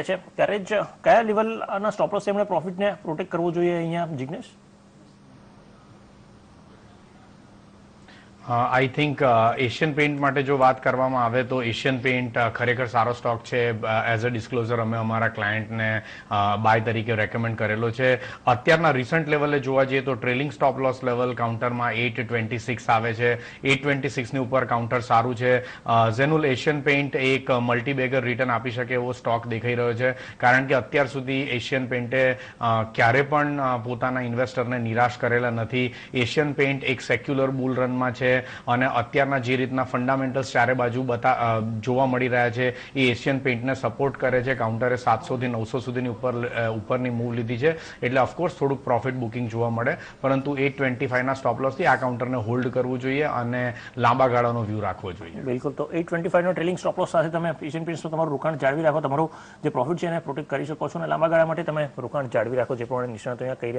રહ્યા છે ત્યારે જ કયા લેવલના સ્ટોપ લોસ એમણે પ્રોફિટને પ્રોટેક્ટ કરવો જોઈએ અહીંયા Jignesh? I think Asian paint માટે જો વાત કરવામાં આવે તો એશિયન પેઇન્ટ ખરેખર સારો સ્ટોક છે. એઝ અ ડિસ્ક્લોઝર અમે અમારા ક્લાયન્ટને બાય તરીકે રેકમેન્ડ કરેલો છે. અત્યારના રિસન્ટ લેવલે જોવા જઈએ તો ટ્રેલિંગ સ્ટોપ લોસ લેવલ કાઉન્ટરમાં 826 આવે છે. 826ની ઉપર કાઉન્ટર સારું છે. ઝેનુલ એશિયન પેઇન્ટ એક મલ્ટીબેગર રિટર્ન આપી શકે એવો સ્ટોક દેખાઈ રહ્યો છે, કારણ કે અત્યાર સુધી એશિયન પેઇન્ટે ક્યારે પણ પોતાના ઇન્વેસ્ટરને નિરાશ કરેલા નથી. એશિયન પેઇન્ટ એક સેક્યુલર બુલ રનમાં છે અને અત્યારના જે રીતના ફંડામેન્ટલ્સ ચારે બાજુ જોવા મળી રહ્યા છે એ એશિયન પેઇન્ટને સપોર્ટ કરે છે. કાઉન્ટરે 700 થી 900 સુધીની ઉપરની મૂવ લીધી છે, એટલે ઓફકોર્સ થોડુંક પ્રોફિટ બુકિંગ જોવા મળે, પરંતુ 825ના સ્ટોપ લોસથી આ કાઉન્ટરને હોલ્ડ કરવું જોઈએ અને લાંબા ગાળાનો વ્યૂ રાખવો જોઈએ. બિલકુલ. તો 825નો ટ્રેલિંગ સ્ટોપ લોસ સાથે તમે એશિયન પેઇન્ટ્સમાં તમારું રોકાણ જાળવી રાખો, તમારું જે પ્રોફિટ છે એને પ્રોટેક્ટ કરી શકો છો અને લાંબા ગાળા માટે તમે રોકાણ જાળવી રાખો, જે પ્રમાણે નિષ્ણાતો અહીંયા કહી રહ્યા